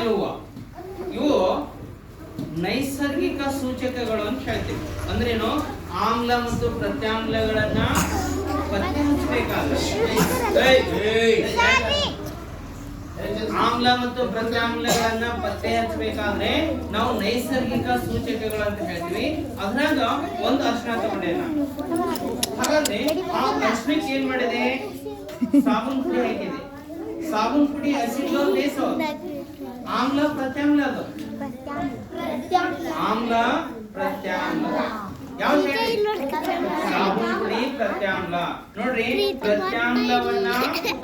ಇವು ಇವು ನೈಸರ್ಗಿಕ ಸೂಚಕಗಳು ಅಂತ ಹೇಳ್ತೀವಿ. ಅಂದ್ರೇನು? ಆಮ್ಲ ಮತ್ತು ಪ್ರತ್ಯಾಮ್ಲಗಳನ್ನ ಪತ್ತೆ ಹಚ್ಚಬೇಕಾದ್ರೆ ಆಮ್ಲ ಮತ್ತು ಪ್ರತ್ಯಾಮ್ಲಗಳನ್ನ ಪತ್ತೆ ಹಚ್ಚಬೇಕಾದ್ರೆ ನಾವು ನೈಸರ್ಗಿಕ ಸೂಚಕಗಳು ಅಂತ ಹೇಳ್ತೀವಿ. ಅದ್ರಾಗ ಒಂದು ಅರ್ಶನ ತಗೊಂಡೆ ನಾನು. ಹಾಗಾದ್ರೆ ಆ ಅರ್ಶನಕ್ಕೆ ಏನ್ ಮಾಡಿದೆ? ಸಾಬೂನ್ ಪುಡಿ ಹಾಕಿದೆ. ಸಾಬೂನ್ ಪುಡಿ ಅಸಿಡ್ ಬೇಸ್ ಆಮ್ಲ ಪ್ರತ್ಯಾಮ್ಲ ಅದು ಆಮ್ಲ ಪ್ರತ್ಯಾಮ್ಲ ಯಾವ್ದು ಹೇಳಿ? ಸಾಬೂನ್ ಪುಡಿ ಪ್ರತ್ಯಾಮ್ಲ. ನೋಡ್ರಿ, ಪ್ರತ್ಯಾಮ್ಲವನ್ನ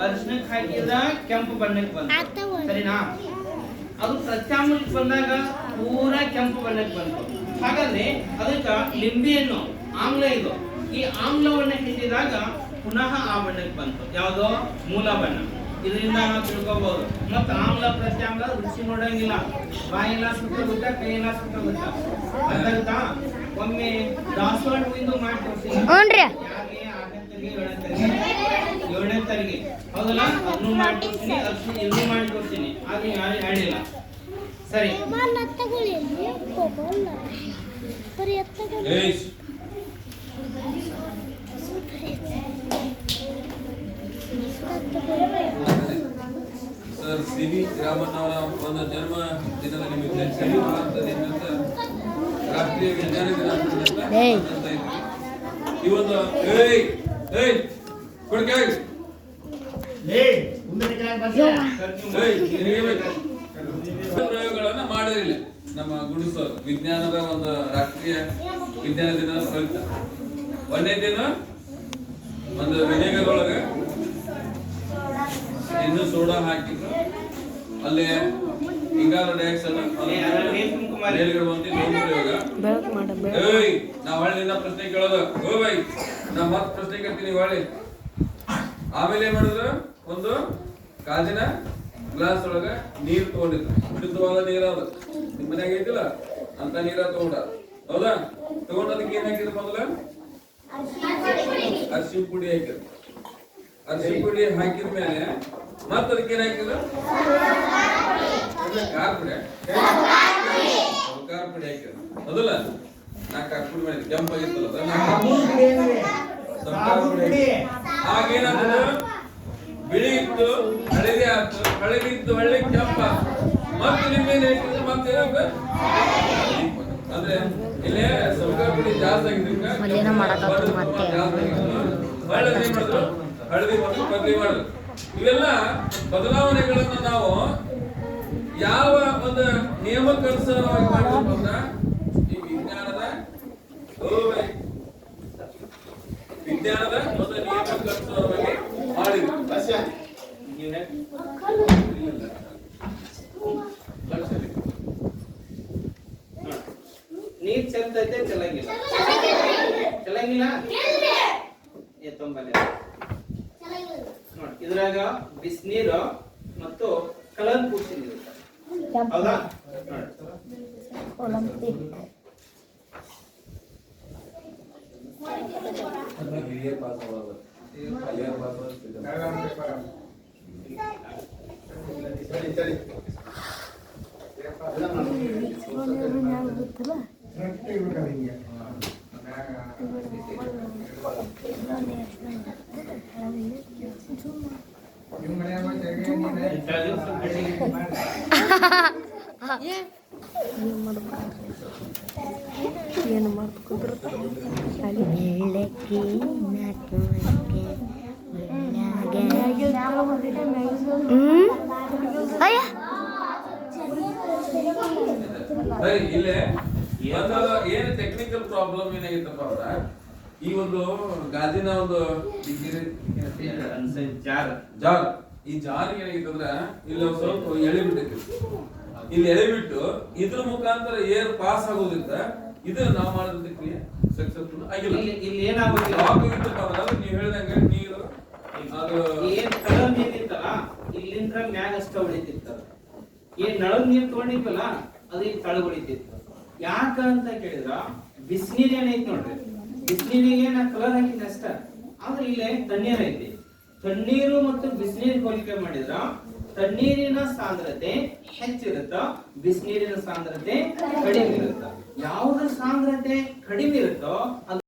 ಅರಿಶಿನಕ್ಕೆ ಹಾಕಿದ್ರ ಕೆಂಪು ಬಣ್ಣಕ್ಕೆ ಬಂತು, ಸರಿನಾ? ಅದು ಪ್ರತ್ಯಾಮ್ಲಕ್ಕೆ ಬಂದಾಗ ಪೂರಾ ಕೆಂಪು ಬಣ್ಣಕ್ಕೆ ಬಂತು. ಹಾಗಾದ್ರೆ ಅದಕ್ಕ ಲಿಂಬೆಯನ್ನು ಆಮ್ಲ ಇದು, ಈ ಆಮ್ಲವನ್ನ ಹಿಂಡಿದಾಗ ಪುನಃ ಆ ಬಣ್ಣಕ್ಕೆ ಬಂತು. ಯಾವ್ದು? ಮೂಲ ಬಣ್ಣ. ಇದರಿಂದ ನಾವು ತಿಳ್ಕೋಬಹುದು. ಮತ್ತ ಆಮ್ಲ ಪ್ರತ್ಯಾಮ್ಲ ರುಚಿ ನೋಡಂಗಿಲ್ಲ, ಬಾಯೆಲ್ಲ ಸುತ್ತ ಕೈಯೆಲ್ಲ ಸುತ್ತ ಅರ್ಥ. ಒಮ್ಮೆ ದಾಸವಾಳ ಹೂವಿಂದು ಮಾಡಿ ತೋರಿಸ್ತೀನಿ. ಏಳನೇ ತರಿಗೆ ಹೌದಲ್ಲ, ಅದನ್ನು ಮಾಡಿ ತೋರಿಸ್ತೀನಿ, ಇದನ್ನು ಮಾಡಿ ತೋರಿಸ್ತೀನಿ. ಆದ್ರೆ ಯಾರು ಹೇಳಿಲ್ಲ. ಸರಿ, ಸರ್ ಸಿ ವಿ ರಾಮನ್ ಅವರ ಒಂದು ಜನ್ಮ ದಿನದ ನಿಮಿತ್ತ ಸಿವಿ ಭಾರತದಿಂದ ರಾಷ್ಟ್ರೀಯ ವಿಜ್ಞಾನ ದಿನಾಚರಣೆ ಈ ಒಂದು ಪ್ರಯೋಗಗಳನ್ನ ಮಾಡಿರಲಿಲ್ಲ ನಮ್ಮ ಗುಡಿಸೋ ವಿಜ್ಞಾನದ ಒಂದು ರಾಷ್ಟ್ರೀಯ ವಿಜ್ಞಾನ ದಿನ ಪ್ರಯುಕ್ತ. ಒಂದೇ ದಿನ ಒಂದು ವಿನೆಗರ್ ಒಳಗೆ ಇನ್ನು ಸೋಡಾ ಹಾಕಿದ್ರು, ಅಲ್ಲಿ ಇಂಗಾಲ ಡೈಆಕ್ಸೈಡ್ ನಾವ್ ಹಳ್ಳಿನ ಪ್ರಶ್ನೆ ಕೇಳೋದು. ಓ ಬೈ, ನಾ ಮತ್ ಪ್ರಶ್ನೆ ಕೇಳ್ತೀನಿ ಹೊಳ್ಳಿ. ಆಮೇಲೆ ಏನ್ ಮಾಡಿದ್ರು? ಒಂದು ಕಾಜಿನ ಗ್ಲಾಸ್ ಒಳಗ ನೀರ್ ತಗೊಂಡಿದ್ರು, ಶುದ್ಧವಾದ ನೀರ ಅದು. ನಿಮ್ ಮನ್ಯಾಗ ಐತಿಲ್ಲ ಅಂತ ನೀರ ತಗೊಂಡ, ಹೌದಾ? ತಗೊಂಡದಕ್ಕೆ ಏನ್ ಹಾಕಿದ್ರು? ಮೊದಲ ಅರಿಶಿನ ಪುಡಿ ಹಾಕಿದ್ರು. ಅರಿಶಿನ ಪುಡಿ ಹಾಕಿದ ಮೇಲೆ ಮತ್ತ ಅದಕ್ಕೆ ಏನ್ ಹಾಕಿದ್ರು? ಖಾರ ಪುಡಿ ಹಾಕಿದ್ರು, ಹೌದಲ್ಲ? ನಾ ಖಾರ ಪುಡಿ ಮಾಡಿದ್ವಿ, ಕೆಂಪಾಗಿತ್ತಲ್ಲ ಆಗೇನಾದ್ರು ಬಿಳಿ ಇತ್ತು, ಹಳದಿ ಆಯ್ತು, ಹಳದಿ ಇತ್ತು ಒಳ್ಳೆ ಕೆಂಪ, ಮತ್ತೆ ನಿಮ್ಮೇಲೆ ಹಾಕಿದ್ರು ಮತ್ತೆ ಅಂದ್ರೆ ಇಲ್ಲೇ ಸೌಕರ್ ಪುಡಿ ಜಾಸ್ತಿ ಆಗಿದ್ರಿಂದ ಹಳದಿ ಮತ್ತು ಬದಲಿ ಮಾಡಿದ್ರು. ಇವೆಲ್ಲ ಬದಲಾವಣೆಗಳನ್ನ ನಾವು ಯಾವ ಒಂದು ನಿಯಮಕ್ಕನುಸಾರವಾಗಿ ಮಾಡಬೇಕು ಅಂದ್ರ ಈ ವಿಜ್ಞಾನದ ಒಂದು ನಿಯಮಕ್ಕನುಸಾರವಾಗಿ ಮಾಡಿದ್ವಿ. ನೀರ್ ಚೆಲ್ತೈತೆ, ಚೆಲ್ಲಂಗಿಲ್ಲ. ಚೆಲ್ಲಂಗಿಲ್ಲ ನೋಡಿ, ಇದ್ರಾಗ ಬಿಸಿನೀರು ಮತ್ತು ಕಲರ್ ಪೂರ್ತಿ ನೀರು, ಹೌದಾ? ಏನು ಮಾಡ್ಕೊಂಡ್ರು ಇಲ್ಲೇ ಏನು ಟೆಕ್ನಿಕಲ್ ಪ್ರಾಬ್ಲಮ್ ಏನಾಗಿತ್ತಪ್ಪ ಅಂದ್ರ, ಈ ಒಂದು ಗಾಜಿನ ಒಂದು ಜಾರ್, ಈ ಜಾರ್ ಏನಾಗಿತ್ತಂದ್ರ ಇಲ್ಲಿ ಸ್ವಲ್ಪ ಎಳೆ ಬಿಟ್ಟೈತಿ. ಇಲ್ಲಿ ಎಳೆ ಬಿಟ್ಟು ಇದ್ರ ಮುಖಾಂತರ ಏರ್ ಪಾಸ್ ಆಗೋದ್ರಿಂದ ಇದು ನಾವು ಮಾಡಿದ ಕ್ರಿಯೆ ಸಕ್ಸಸ್ಫುಲ್ ಆಗಿಲ್ಲ. ಇಲ್ಲಿ ಏನಾಗೋದಿಲ್ಲ, ನೀವು ಹೇಳಿದಂಗೆ ನೀರು ಅದು ಏನ್ ಕಲರ್ ನೀರ್ ಇತ್ತಲ್ಲ, ಇಲ್ಲಿಂದ ಮ್ಯಾಗ ಅಷ್ಟ ಹೊಡಿತಿತ್ತ. ಏನ್ ನಳದ್ ನೀರ್ ತಗೊಂಡಿದ್ವಲ್ಲ ಅದು ಈಗ ತಳಗ್ ಹೊಡಿತಿತ್ತು. ಯಾಕ ಅಂತ ಕೇಳಿದ್ರ, ಬಿಸಿನೀರ್ ಏನೈತಿ ನೋಡ್ರಿ, ಬಿಸಿನೀರಿಗೆ ನಾ ಕಲರ್ ಹಾಕಿದ್ದೆ ಅಷ್ಟ, ಆದ್ರೆ ಇಲ್ಲೇ ತಣ್ಣೀರ್ ಐತಿ. ತಣ್ಣೀರು ಮತ್ತು ಬಿಸಿನೀರ್ ಹೋಲಿಕೆ ಮಾಡಿದ್ರ ತಣ್ಣೀರಿನ ಸಾಂದ್ರತೆ ಹೆಚ್ಚಿರುತ್ತ, ಬಿಸಿನೀರಿನ ಸಾಂದ್ರತೆ ಕಡಿಮೆ ಇರುತ್ತ. ಯಾವ್ದು ಸಾಂದ್ರತೆ ಕಡಿಮೆ ಇರುತ್ತೋ ಅದು